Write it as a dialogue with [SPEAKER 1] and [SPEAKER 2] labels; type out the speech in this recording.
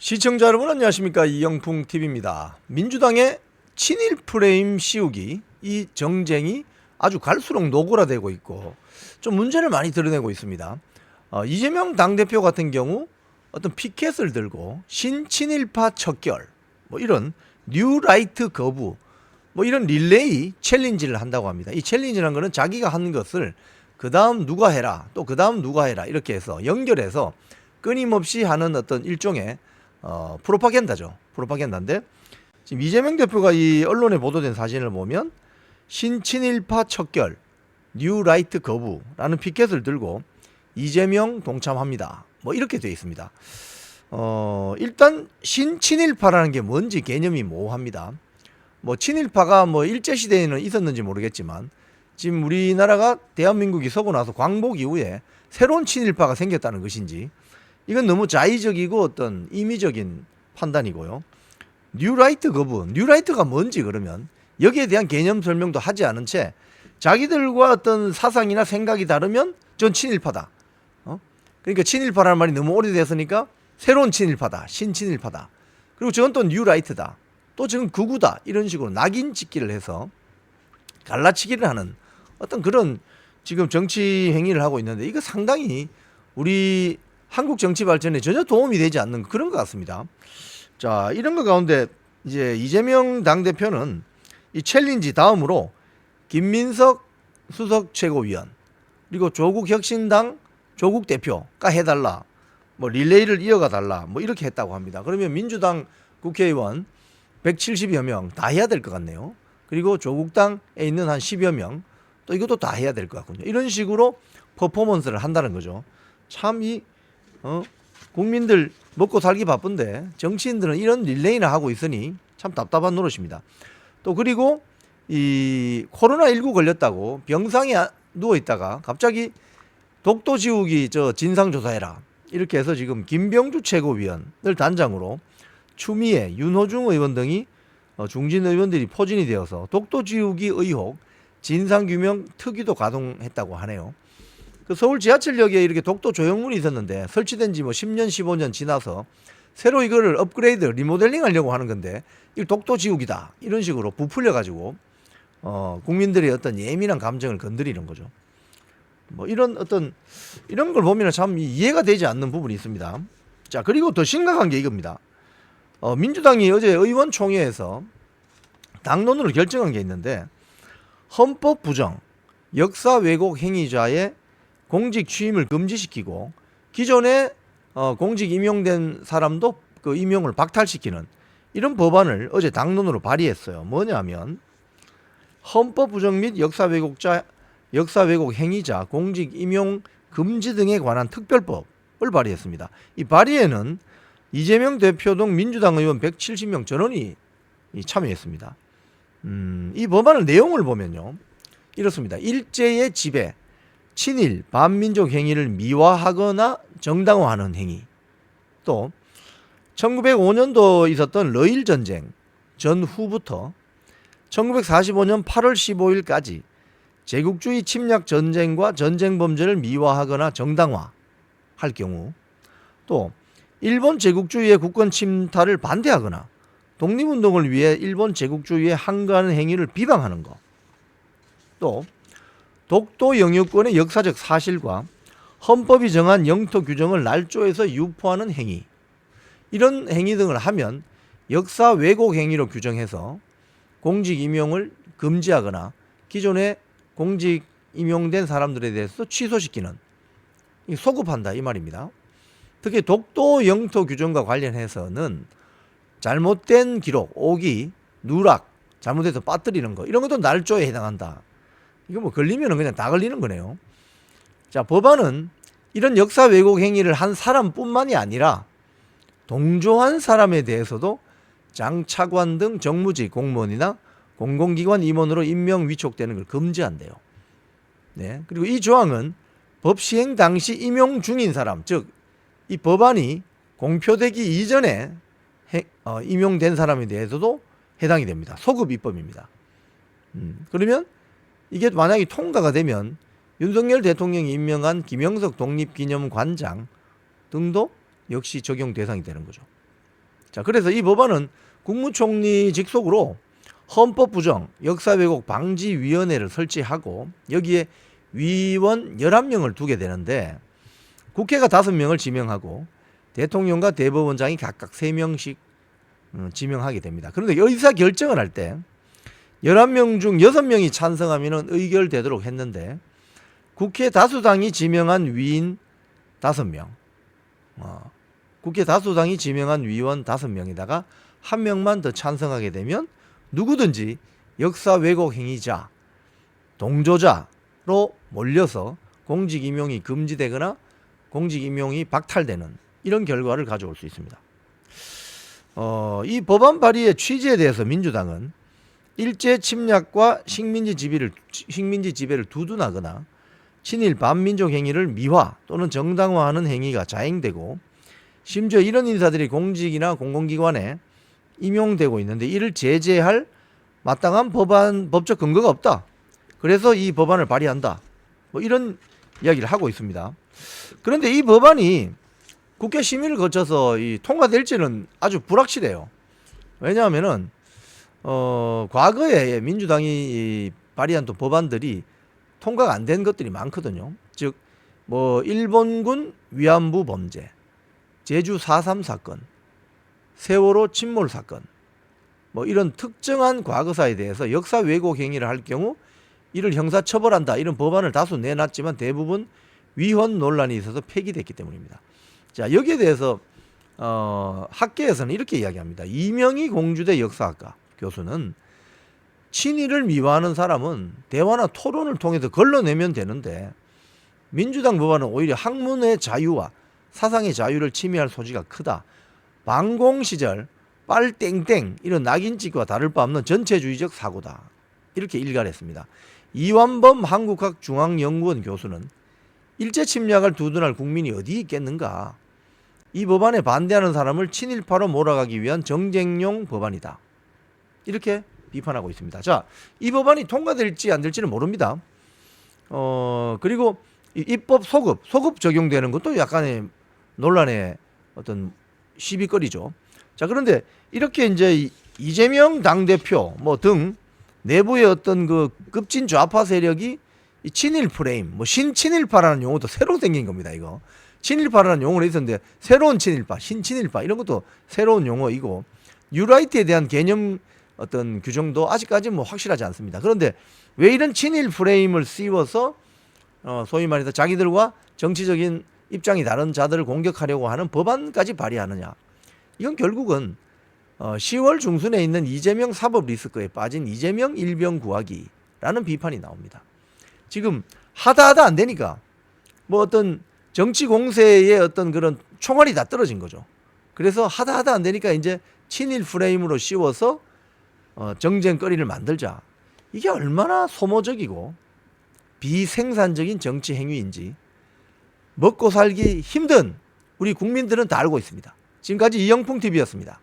[SPEAKER 1] 시청자 여러분 안녕하십니까, 이영풍TV입니다. 민주당의 친일 프레임 씌우기, 이 정쟁이 아주 갈수록 노골화되고 있고 좀 문제를 많이 드러내고 있습니다. 이재명 당대표 같은 경우 어떤 피켓을 들고 신친일파 척결, 뭐 이런 뉴라이트 거부, 뭐 이런 릴레이 챌린지를 한다고 합니다. 이 챌린지라는 거는 자기가 한 것을 그 다음 누가 해라, 또 그 다음 누가 해라, 이렇게 해서 연결해서 끊임없이 하는 어떤 일종의 프로파간다죠. 프로파간다인데, 지금 이재명 대표가 이 언론에 보도된 사진을 보면 신친일파 척결, 뉴라이트 거부라는 피켓을 들고 이재명 동참합니다, 뭐 이렇게 되어 있습니다. 일단 신친일파라는 게 뭔지 개념이 모호합니다. 뭐 친일파가 뭐 일제시대에는 있었는지 모르겠지만 지금 우리나라가 대한민국이 서고 나서 광복 이후에 새로운 친일파가 생겼다는 것인지, 이건 너무 자의적이고 어떤 임의적인 판단이고요. 뉴라이트 거부, 뉴라이트가 뭔지, 그러면 여기에 대한 개념 설명도 하지 않은 채 자기들과 어떤 사상이나 생각이 다르면 전 친일파다. 그러니까 친일파라는 말이 너무 오래됐으니까 새로운 친일파다, 신친일파다. 그리고 저건 또 뉴라이트다, 또 저건 극우다, 이런 식으로 낙인 찍기를 해서 갈라치기를 하는 어떤 그런 지금 정치 행위를 하고 있는데, 이거 상당히 우리 한국 정치 발전에 전혀 도움이 되지 않는 그런 것 같습니다. 자, 이런 것 가운데 이제 이재명 당대표는 이 챌린지 다음으로 김민석 수석 최고위원, 그리고 조국 혁신당 조국 대표가 해달라, 뭐 릴레이를 이어가 달라, 뭐 이렇게 했다고 합니다. 그러면 민주당 국회의원 170여 명 다 해야 될 것 같네요. 그리고 조국당에 있는 한 10여 명, 또 이것도 다 해야 될 것 같군요. 이런 식으로 퍼포먼스를 한다는 거죠. 참 국민들 먹고 살기 바쁜데 정치인들은 이런 릴레이나 하고 있으니 참 답답한 노릇입니다. 또 그리고 이 코로나19 걸렸다고 병상에 누워 있다가 갑자기 독도 지우기 진상조사해라, 이렇게 해서 지금 김병주 최고위원을 단장으로 추미애, 윤호중 의원 등이 중진 의원들이 포진이 되어서 독도 지우기 의혹 진상규명 특위도 가동했다고 하네요. 그 서울 지하철역에 이렇게 독도 조형물이 있었는데 설치된 지 뭐 10년, 15년 지나서 새로 이거를 업그레이드, 리모델링 하려고 하는 건데 이 독도 지우기다, 이런 식으로 부풀려 가지고 국민들의 어떤 예민한 감정을 건드리는 거죠. 뭐 이런 걸 보면 참 이해가 되지 않는 부분이 있습니다. 자, 그리고 더 심각한 게 이겁니다. 민주당이 어제 의원총회에서 당론으로 결정한 게 있는데, 헌법 부정, 역사 왜곡 행위자의 공직 취임을 금지시키고 기존에 공직 임용된 사람도 그 임용을 박탈시키는 이런 법안을 어제 당론으로 발의했어요. 뭐냐면 헌법 부정 및 역사 왜곡 행위자 공직 임용 금지 등에 관한 특별법을 발의했습니다. 이 발의에는 이재명 대표 등 민주당 의원 170명 전원이 참여했습니다. 이 법안의 내용을 보면요, 이렇습니다. 일제의 지배, 친일, 반민족 행위를 미화하거나 정당화하는 행위, 또 1905년도 있었던 러일 전쟁 전후부터 1945년 8월 15일까지 제국주의 침략 전쟁과 전쟁 범죄를 미화하거나 정당화할 경우, 또 일본 제국주의의 국권 침탈을 반대하거나 독립운동을 위해 일본 제국주의에 항거하는 행위를 비방하는 것, 또 독도 영유권의 역사적 사실과 헌법이 정한 영토 규정을 날조해서 유포하는 행위, 이런 행위 등을 하면 역사 왜곡 행위로 규정해서 공직 임용을 금지하거나 기존에 공직 임용된 사람들에 대해서 취소시키는, 소급한다, 이 말입니다. 특히 독도 영토 규정과 관련해서는 잘못된 기록, 오기, 누락, 잘못해서 빠뜨리는 거, 이런 것도 날조에 해당한다. 이거 뭐 걸리면 그냥 다 걸리는 거네요. 자, 법안은 이런 역사 왜곡 행위를 한 사람뿐만이 아니라 동조한 사람에 대해서도 장차관 등 정무직 공무원이나 공공기관 임원으로 임명 위촉되는 걸 금지한대요. 네. 그리고 이 조항은 법 시행 당시 임용 중인 사람, 즉 이 법안이 공표되기 이전에 임용된 사람에 대해서도 해당이 됩니다. 소급 입법입니다. 그러면 이게 만약에 통과가 되면 윤석열 대통령이 임명한 김영석 독립기념관장 등도 역시 적용 대상이 되는 거죠. 자, 그래서 이 법안은 국무총리 직속으로 헌법 부정 역사 왜곡 방지 위원회를 설치하고 여기에 위원 11명을 두게 되는데 국회가 5명을 지명하고 대통령과 대법원장이 각각 3명씩 지명하게 됩니다. 그런데 의사 결정을 할 때 11명 중 6명이 찬성하면 의결되도록 했는데 국회 다수당이 지명한 위인 5명, 국회 다수당이 지명한 위원 5명에다가 1명만 더 찬성하게 되면 누구든지 역사 왜곡 행위자, 동조자로 몰려서 공직 임용이 금지되거나 공직 임용이 박탈되는 이런 결과를 가져올 수 있습니다. 이 법안 발의의 취지에 대해서 민주당은 일제 침략과 식민지 지배를 두둔하거나 친일 반민족 행위를 미화 또는 정당화하는 행위가 자행되고 심지어 이런 인사들이 공직이나 공공기관에 임용되고 있는데 이를 제재할 마땅한 법적 근거가 없다. 그래서 이 법안을 발의한다. 뭐 이런 이야기를 하고 있습니다. 그런데 이 법안이 국회 심의를 거쳐서 통과될지는 아주 불확실해요. 왜냐하면은 과거에 민주당이 발의한 또 법안들이 통과가 안 된 것들이 많거든요. 즉 뭐 일본군 위안부 범죄, 제주 4.3 사건, 세월호 침몰 사건, 뭐 이런 특정한 과거사에 대해서 역사 왜곡 행위를 할 경우 이를 형사 처벌한다. 이런 법안을 다수 내놨지만 대부분 위헌 논란이 있어서 폐기됐기 때문입니다. 자, 여기에 대해서 학계에서는 이렇게 이야기합니다. 이명희 공주대 역사학과 교수는 친일을 미화하는 사람은 대화나 토론을 통해서 걸러내면 되는데 민주당 법안은 오히려 학문의 자유와 사상의 자유를 침해할 소지가 크다. 반공 시절 빨땡땡 이런 낙인찍기와 다를 바 없는 전체주의적 사고다. 이렇게 일갈했습니다. 이완범 한국학중앙연구원 교수는 일제 침략을 두둔할 국민이 어디 있겠는가. 이 법안에 반대하는 사람을 친일파로 몰아가기 위한 정쟁용 법안이다. 이렇게 비판하고 있습니다. 자, 이 법안이 통과될지 안 될지는 모릅니다. 그리고 입법 소급 적용되는 것도 약간의 논란의 어떤 시비거리죠. 자, 그런데 이렇게 이제 이재명 당대표 뭐 등 내부의 어떤 그 급진 좌파 세력이 이 친일 프레임, 뭐 신친일파라는 용어도 새로 생긴 겁니다. 이거 친일파라는 용어는 있었는데 새로운 친일파, 신친일파 이런 것도 새로운 용어이고 뉴라이트에 대한 개념 어떤 규정도 아직까지는 뭐 확실하지 않습니다. 그런데 왜 이런 친일 프레임을 씌워서 소위 말해서 자기들과 정치적인 입장이 다른 자들을 공격하려고 하는 법안까지 발의하느냐. 이건 결국은 10월 중순에 있는 이재명 사법 리스크에 빠진 이재명 일병 구하기라는 비판이 나옵니다. 지금 하다 안 되니까 뭐 어떤 정치 공세의 어떤 그런 총알이 다 떨어진 거죠. 그래서 하다 안 되니까 이제 친일 프레임으로 씌워서 정쟁거리를 만들자. 이게 얼마나 소모적이고 비생산적인 정치 행위인지 먹고 살기 힘든 우리 국민들은 다 알고 있습니다. 지금까지 이영풍TV였습니다.